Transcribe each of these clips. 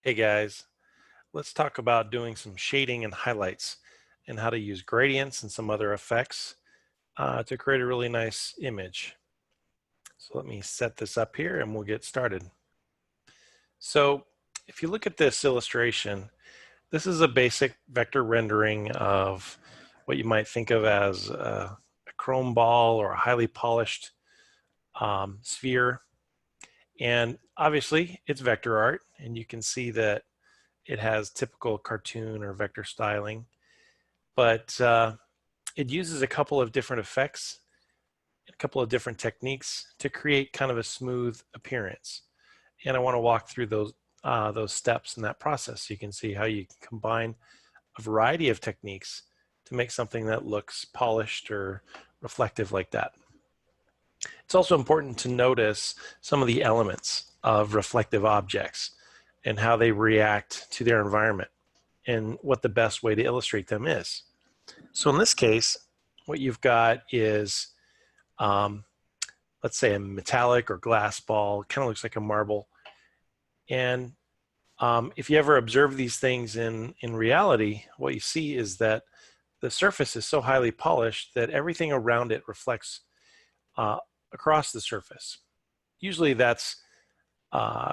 Hey guys, let's talk about doing some shading and highlights and how to use gradients and some other effects to create a really nice image. So let me set this up here and we'll get started. So if you look at this illustration, this is a basic vector rendering of what you might think of as a chrome ball or a highly polished sphere. And obviously it's vector art, and you can see that it has typical cartoon or vector styling, but it uses a couple of different effects, a couple of different techniques to create kind of a smooth appearance. And I want to walk through those steps in that process so you can see how you can combine a variety of techniques to make something that looks polished or reflective like that. It's also important to notice some of the elements of reflective objects and how they react to their environment and what the best way to illustrate them is. So in this case, what you've got is, let's say, a metallic or glass ball. It kind of looks like a marble. And if you ever observe these things in reality, what you see is that the surface is so highly polished that everything around it reflects across the surface. Usually that's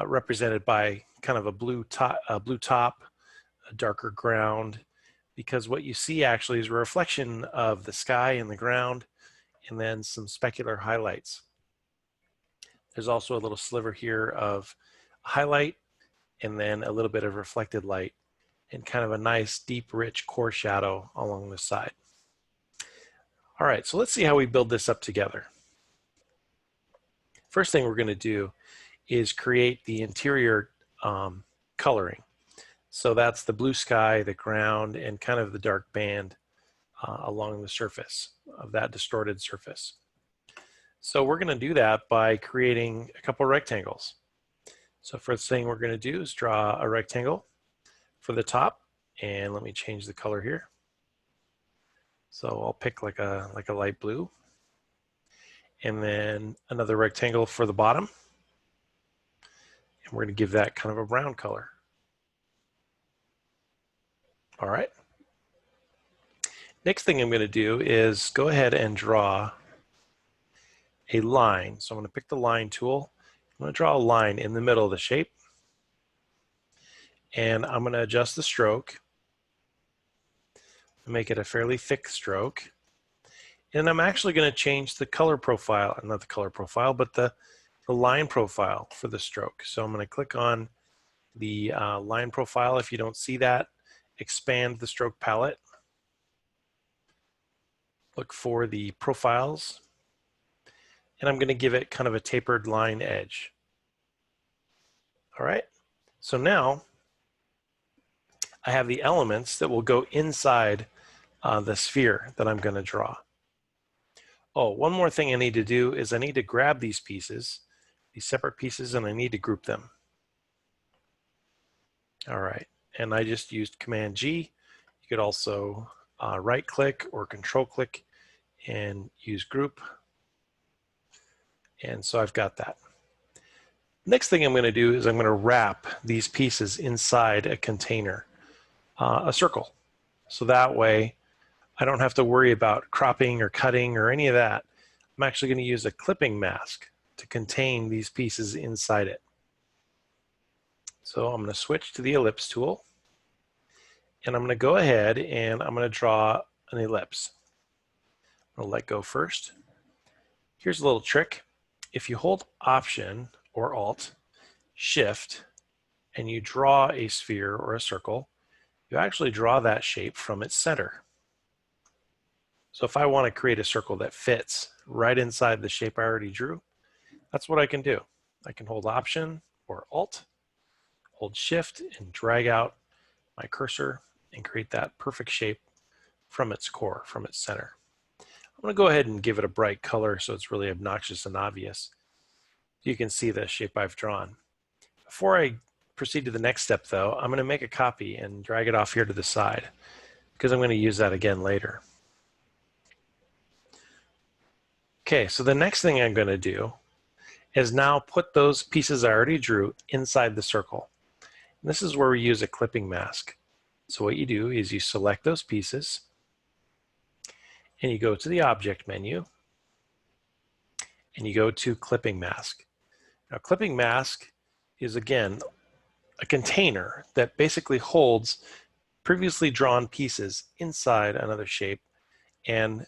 represented by kind of a blue top, a darker ground, because what you see actually is a reflection of the sky and the ground, and then some specular highlights. There's also a little sliver here of highlight, and then a little bit of reflected light, and kind of a nice deep rich core shadow along the side. All right, so let's see how we build this up together. First thing we're going to do is create the interior coloring. So that's the blue sky, the ground, and kind of the dark band along the surface of that distorted surface. So we're going to do that by creating a couple of rectangles. So first thing we're going to do is draw a rectangle for the top, and let me change the color here. So I'll pick like a light blue, and then another rectangle for the bottom, and we're going to give that kind of a brown color. All right. Next thing I'm going to do is go ahead and draw a line. So I'm going to pick the line tool. I'm going to draw a line in the middle of the shape, and I'm going to adjust the stroke, make it a fairly thick stroke, and I'm actually going to change the color profile, not the color profile, but the line profile for the stroke. So I'm going to click on the line profile. If you don't see that, expand the stroke palette, look for the profiles, and I'm going to give it kind of a tapered line edge. All right, so now I have the elements that will go inside the sphere that I'm going to draw. Oh, one more thing I need to do is I need to grab these pieces, these separate pieces, and I need to group them. All right, and I just used Command G. You could also right click or control click and use group. And so I've got that. Next thing I'm going to do is I'm going to wrap these pieces inside a container, a circle. So that way I don't have to worry about cropping or cutting or any of that. I'm actually going to use a clipping mask to contain these pieces inside it. So I'm going to switch to the ellipse tool, and I'm going to go ahead and I'm going to draw an ellipse. I'm going to let go first. Here's a little trick. If you hold Option or Alt, Shift, and you draw a sphere or a circle, you actually draw that shape from its center. So if I want to create a circle that fits right inside the shape I already drew, that's what I can do. I can hold Option or Alt, hold Shift, and drag out my cursor and create that perfect shape from its core, from its center. I'm going to go ahead and give it a bright color so it's really obnoxious and obvious. You can see the shape I've drawn. Before I proceed to the next step, though, I'm going to make a copy and drag it off here to the side because I'm going to use that again later. Okay, so the next thing I'm going to do is now put those pieces I already drew inside the circle. And this is where we use a clipping mask. So what you do is you select those pieces and you go to the object menu and you go to clipping mask. Now clipping mask is again a container that basically holds previously drawn pieces inside another shape and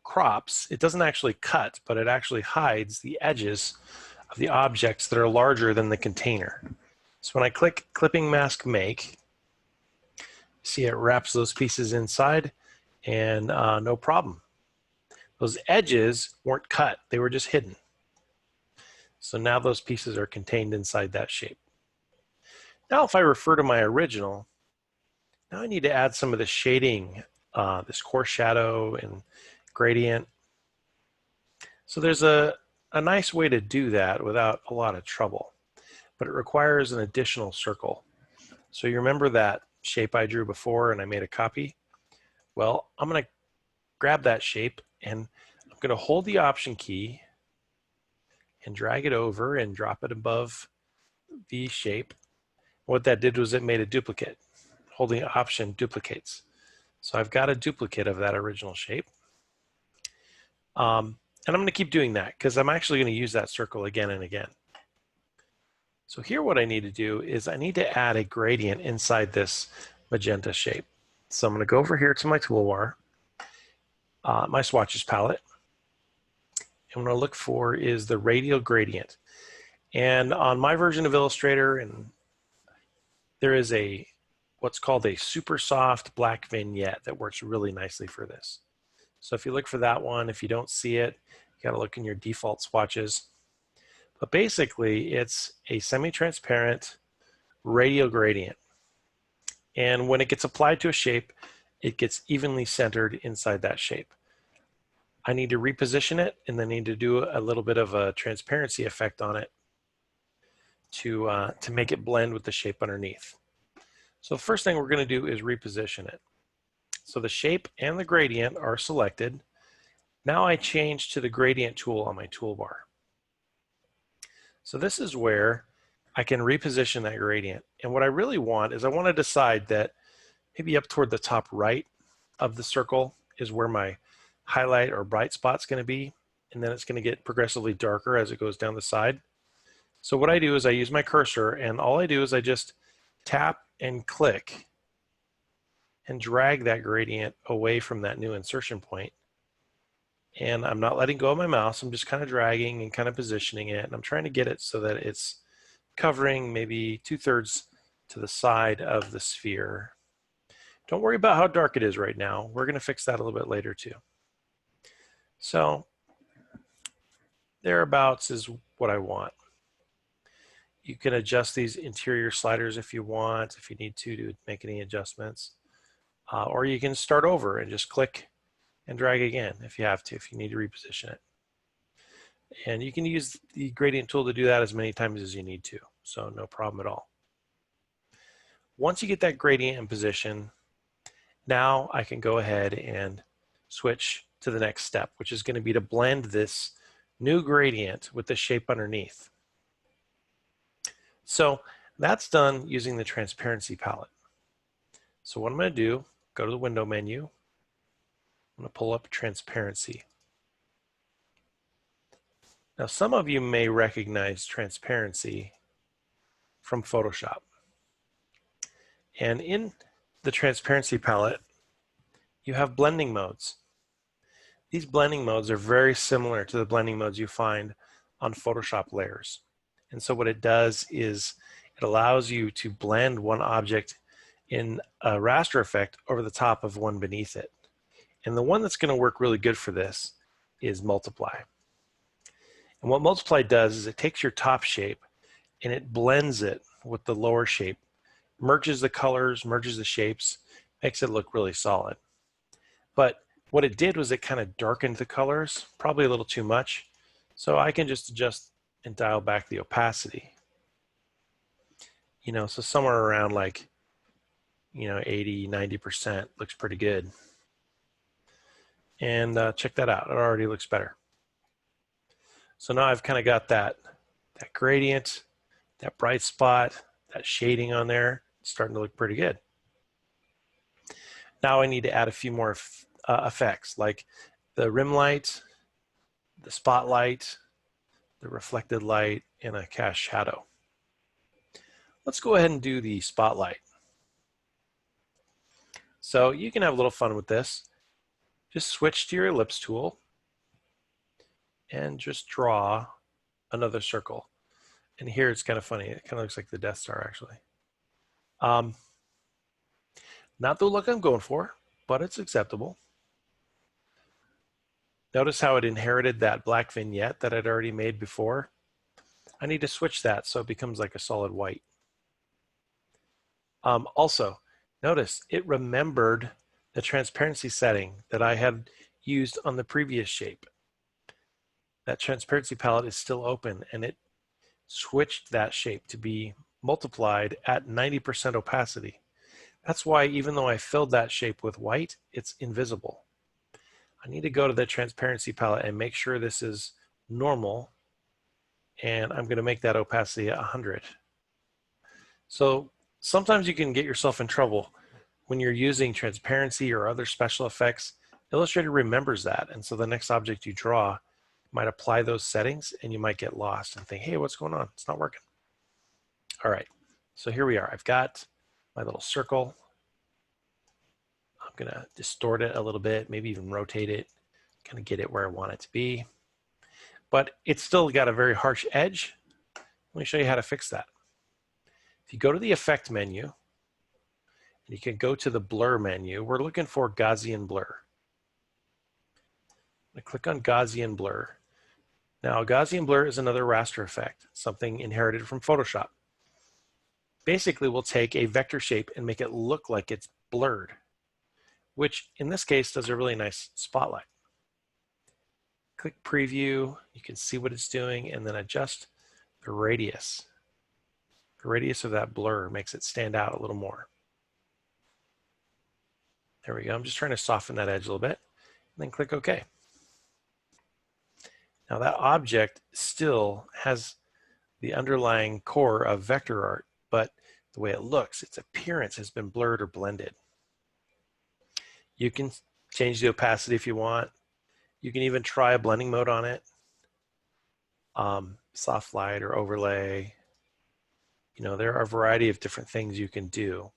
crops. It doesn't actually cut, but it actually hides the edges of the objects that are larger than the container. So when I click clipping mask make, see it wraps those pieces inside and no problem. Those edges weren't cut, they were just hidden. So now those pieces are contained inside that shape. Now if I refer to my original, now I need to add some of the shading, this coarse shadow and gradient. So there's a nice way to do that without a lot of trouble, but it requires an additional circle. So you remember that shape I drew before and I made a copy? Well, I'm going to grab that shape and I'm going to hold the Option key and drag it over and drop it above the shape. What that did was it made a duplicate. Holding Option duplicates. So I've got a duplicate of that original shape. And I'm going to keep doing that because I'm actually going to use that circle again and again. So here what I need to do is I need to add a gradient inside this magenta shape. So I'm going to go over here to my toolbar, my swatches palette, and what I look for is the radial gradient. And on my version of Illustrator, and there is a what's called a super soft black vignette that works really nicely for this. So if you look for that one, if you don't see it, you got to look in your default swatches. But basically, it's a semi-transparent radial gradient. And when it gets applied to a shape, it gets evenly centered inside that shape. I need to reposition it, and then need to do a little bit of a transparency effect on it to make it blend with the shape underneath. So the first thing we're going to do is reposition it. So the shape and the gradient are selected. Now I change to the gradient tool on my toolbar. So this is where I can reposition that gradient. And what I really want is I want to decide that maybe up toward the top right of the circle is where my highlight or bright spot's going to be. And then it's going to get progressively darker as it goes down the side. So what I do is I use my cursor, and all I do is I just tap and click and drag that gradient away from that new insertion point. And I'm not letting go of my mouse. I'm just kind of dragging and kind of positioning it. And I'm trying to get it so that it's covering maybe 2/3 to the side of the sphere. Don't worry about how dark it is right now. We're going to fix that a little bit later too. So thereabouts is what I want. You can adjust these interior sliders if you want, if you need to make any adjustments. Or you can start over and just click and drag again if you have to, if you need to reposition it. And you can use the gradient tool to do that as many times as you need to, so no problem at all. Once you get that gradient in position, now I can go ahead and switch to the next step, which is going to be to blend this new gradient with the shape underneath. So that's done using the transparency palette. So what I'm going to do, go to the window menu, I'm going to pull up transparency. Now some of you may recognize transparency from Photoshop. And in the transparency palette, you have blending modes. These blending modes are very similar to the blending modes you find on Photoshop layers. And so what it does is it allows you to blend one object in a raster effect over the top of one beneath it. And the one that's going to work really good for this is multiply. And what multiply does is it takes your top shape and it blends it with the lower shape, merges the colors, merges the shapes, makes it look really solid. But what it did was it kind of darkened the colors, probably a little too much. So I can just adjust and dial back the opacity. So somewhere around like, 80, 90% looks pretty good. And check that out, it already looks better. So now I've kind of got that gradient, that bright spot, That shading on there, it's starting to look pretty good. Now I need to add a few more effects, like the rim light, the spotlight, the reflected light, and a cast shadow. Let's go ahead and do the spotlight. So you can have a little fun with this. Just switch to your ellipse tool and just draw another circle. And here it's kind of funny. It kind of looks like the Death Star, actually. Not the look I'm going for, but it's acceptable. Notice how it inherited that black vignette that I'd already made before. I need to switch that so it becomes like a solid white. Also, notice it remembered the transparency setting that I had used on the previous shape. That transparency palette is still open, and it switched that shape to be multiplied at 90% opacity. That's why even though I filled that shape with white, it's invisible. I need to go to the transparency palette and make sure this is normal, and I'm going to make that opacity 100. So sometimes you can get yourself in trouble when you're using transparency or other special effects. Illustrator remembers that, and so the next object you draw might apply those settings, and you might get lost and think, hey, what's going on? It's not working. All right, so here we are. I've got my little circle. I'm going to distort it a little bit, maybe even rotate it, kind of get it where I want it to be. But it's still got a very harsh edge. Let me show you how to fix that. If you go to the Effect menu, and you can go to the Blur menu, we're looking for Gaussian Blur. I click on Gaussian Blur. Now, Gaussian Blur is another raster effect, something inherited from Photoshop. Basically, we'll take a vector shape and make it look like it's blurred, which in this case does a really nice spotlight. Click Preview, you can see what it's doing, and then adjust the radius. The radius of that blur makes it stand out a little more. There we go. I'm just trying to soften that edge a little bit, and then click OK. Now that object still has the underlying core of vector art, but the way it looks, its appearance has been blurred or blended. You can change the opacity if you want. You can even try a blending mode on it. Soft light or overlay. You know, there are a variety of different things you can do.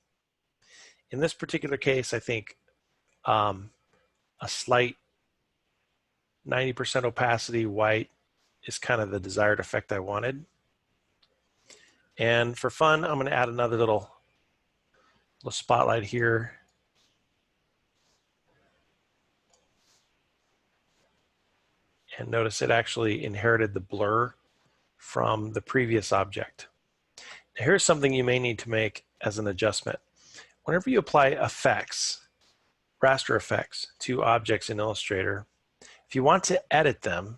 In this particular case, I think a slight 90% opacity white is kind of the desired effect I wanted. And for fun, I'm going to add another little spotlight here. And notice it actually inherited the blur from the previous object. Now, here's something you may need to make as an adjustment. Whenever you apply effects, raster effects, to objects in Illustrator, if you want to edit them,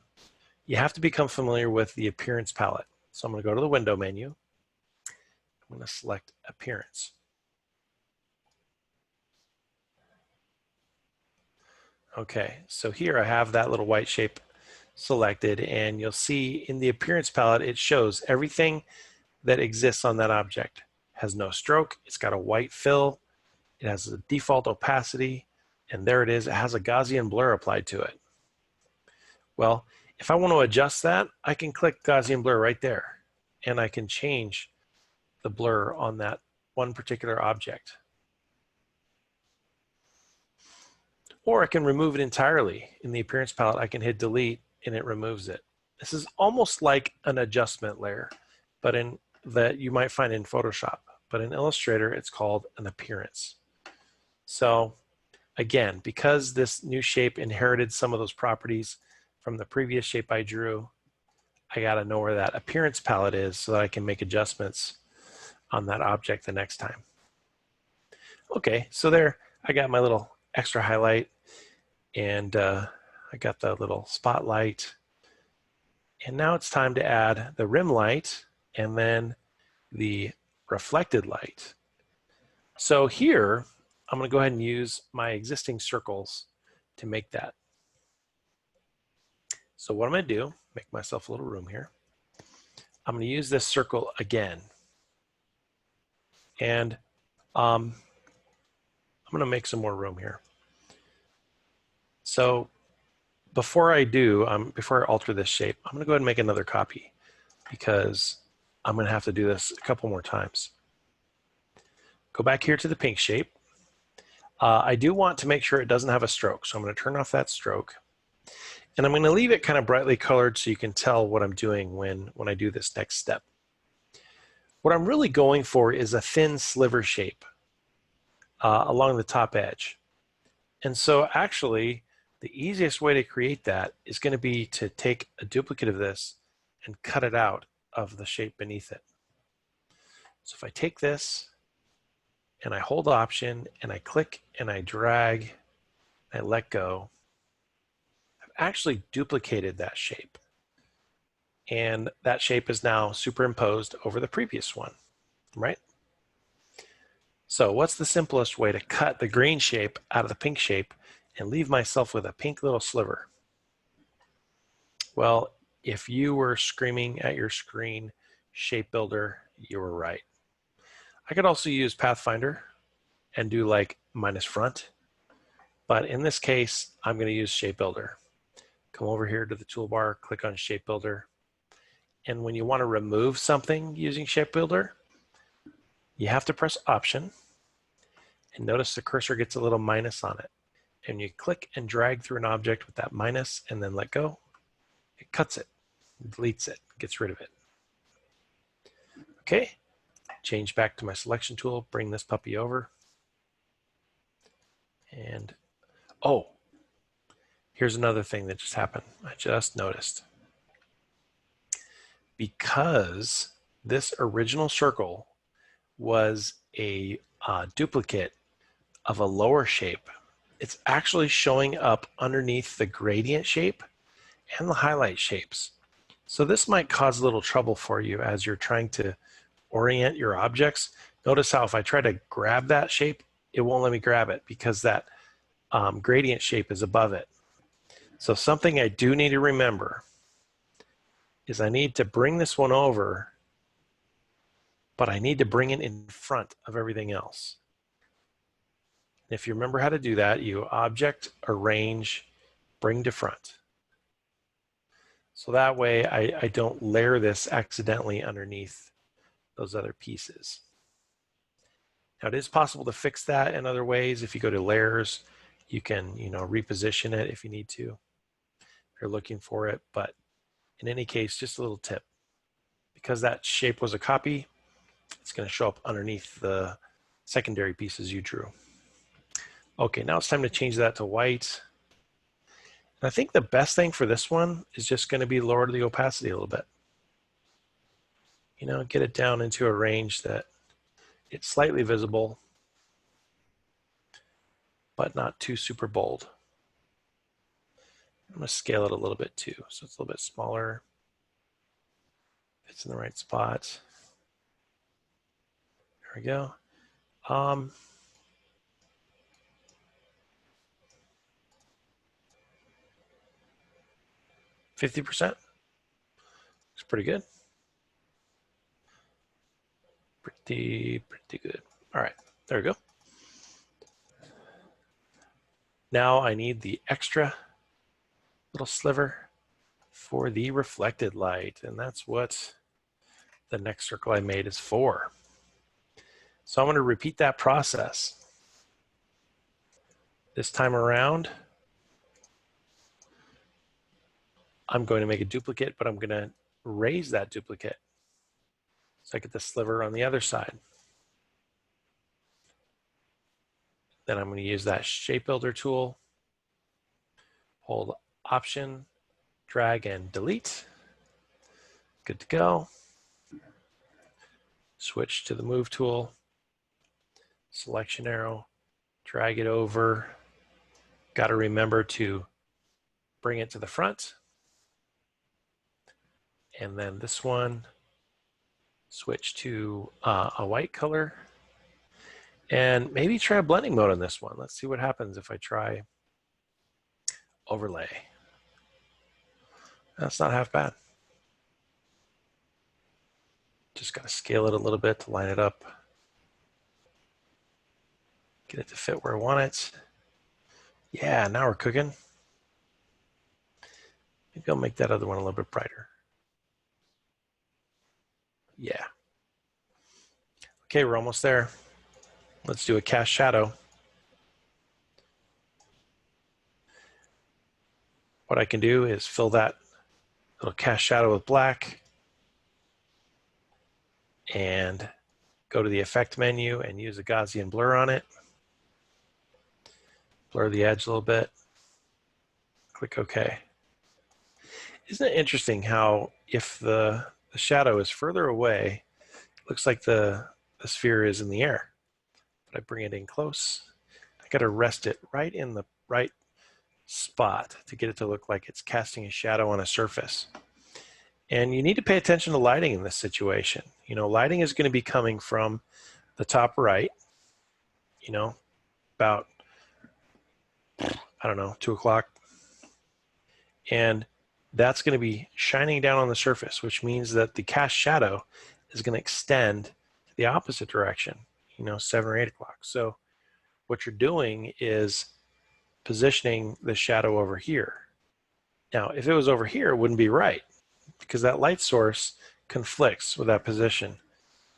you have to become familiar with the Appearance palette. So I'm going to go to the Window menu. I'm going to select Appearance. Okay, so here I have that little white shape selected, and you'll see in the Appearance palette it shows everything that exists on that object. It has no stroke, it's got a white fill, it has a default opacity, and there it is, it has a Gaussian blur applied to it. Well, if I want to adjust that, I can click Gaussian blur right there, and I can change the blur on that one particular object. Or I can remove it entirely. In the Appearance palette, I can hit delete and it removes it. This is almost like an adjustment layer, but that you might find in Photoshop. But in Illustrator, it's called an appearance. So again, because this new shape inherited some of those properties from the previous shape I drew, I got to know where that Appearance palette is so that I can make adjustments on that object the next time. Okay, so there I got my little extra highlight, and I got the little spotlight. And now it's time to add the rim light and then the reflected light. So here, I'm going to go ahead and use my existing circles to make that. So what I'm going to do, make myself a little room here. I'm going to use this circle again. And I'm going to make some more room here. So before I alter this shape, I'm going to go ahead and make another copy because I'm going to have to do this a couple more times. Go back here to the pink shape. I do want to make sure it doesn't have a stroke, so I'm going to turn off that stroke. And I'm going to leave it kind of brightly colored so you can tell what I'm doing when I do this next step. What I'm really going for is a thin sliver shape along the top edge. And so actually, the easiest way to create that is going to be to take a duplicate of this and cut it out of the shape beneath it. So if I take this and I hold Option and I click and I drag, I let go, I've actually duplicated that shape. And that shape is now superimposed over the previous one, right? So what's the simplest way to cut the green shape out of the pink shape and leave myself with a pink little sliver? Well, if you were screaming at your screen, Shape Builder, you were right. I could also use Pathfinder and do like minus front, but in this case, I'm going to use Shape Builder. Come over here to the toolbar, click on Shape Builder. And when you want to remove something using Shape Builder, you have to press Option. And notice the cursor gets a little minus on it. And you click and drag through an object with that minus and then let go. It cuts it, deletes it, gets rid of it. Okay, change back to my selection tool, bring this puppy over. And oh, here's another thing that just happened. I just noticed. Because this original circle was a duplicate of a lower shape, it's actually showing up underneath the gradient shape and the highlight shapes. So this might cause a little trouble for you as you're trying to orient your objects. Notice how if I try to grab that shape, it won't let me grab it because that gradient shape is above it. So something I do need to remember is I need to bring this one over, but I need to bring it in front of everything else. If you remember how to do that, you Object, Arrange, Bring to Front. So that way I don't layer this accidentally underneath those other pieces. Now it is possible to fix that in other ways. If you go to Layers, you can reposition it if you need to, if you're looking for it. But in any case, just a little tip. Because that shape was a copy, it's going to show up underneath the secondary pieces you drew. Okay, now it's time to change that to white. And I think the best thing for this one is just going to be lower the opacity a little bit. Get it down into a range that it's slightly visible, but not too super bold. I'm going to scale it a little bit too, so it's a little bit smaller. It's in the right spot. There we go. 50%. Looks pretty good. Pretty good. All right, there we go. Now I need the extra little sliver for the reflected light, and that's what the next circle I made is for. So I'm going to repeat that process. This time around, I'm going to make a duplicate, but I'm going to raise that duplicate so I get the sliver on the other side. Then I'm going to use that Shape Builder tool, hold Option, drag and delete. Good to go. Switch to the Move tool, selection arrow, drag it over. Got to remember to bring it to the front. And then this one, switch to a white color. And maybe try a blending mode on this one. Let's see what happens if I try overlay. That's not half bad. Just got to scale it a little bit to line it up. Get it to fit where I want it. Yeah, now we're cooking. Maybe I'll make that other one a little bit brighter. Yeah. Okay, we're almost there. Let's do a cast shadow. What I can do is fill that little cast shadow with black and go to the effect menu and use a Gaussian blur on it. Blur the edge a little bit. Click OK. Isn't it interesting how if the shadow is further away, it looks like the sphere is in the air. But I bring it in close. I got to rest it right in the right spot to get it to look like it's casting a shadow on a surface. And you need to pay attention to lighting in this situation. You know, lighting is going to be coming from the top right, you know, about, I don't know, 2 o'clock. And that's going to be shining down on the surface, which means that the cast shadow is going to extend to the opposite direction, you know, 7 or 8 o'clock. So what you're doing is positioning the shadow over here. Now, if it was over here, it wouldn't be right because that light source conflicts with that position.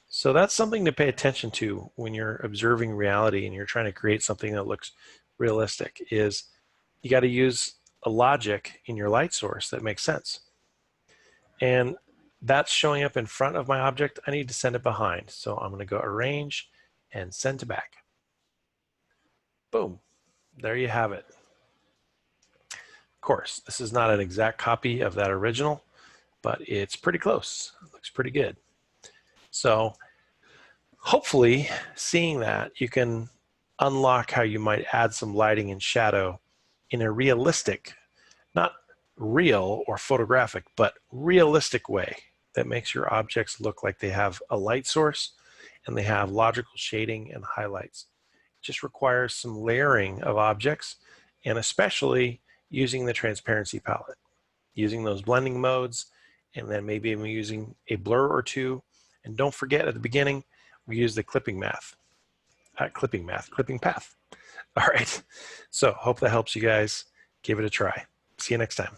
So that's something to pay attention to when you're observing reality and you're trying to create something that looks realistic, is you got to use a logic in your light source that makes sense. And that's showing up in front of my object. I need to send it behind. So I'm going to go arrange and send to back. Boom. There you have it. Of course, this is not an exact copy of that original, but it's pretty close. It looks pretty good. So hopefully seeing that, you can unlock how you might add some lighting and shadow in a realistic, not real or photographic, but realistic way that makes your objects look like they have a light source and they have logical shading and highlights. It just requires some layering of objects, and especially using the transparency palette, using those blending modes, and then maybe even using a blur or two. And don't forget at the beginning, we use the clipping path. All right. So hope that helps you guys. Give it a try. See you next time.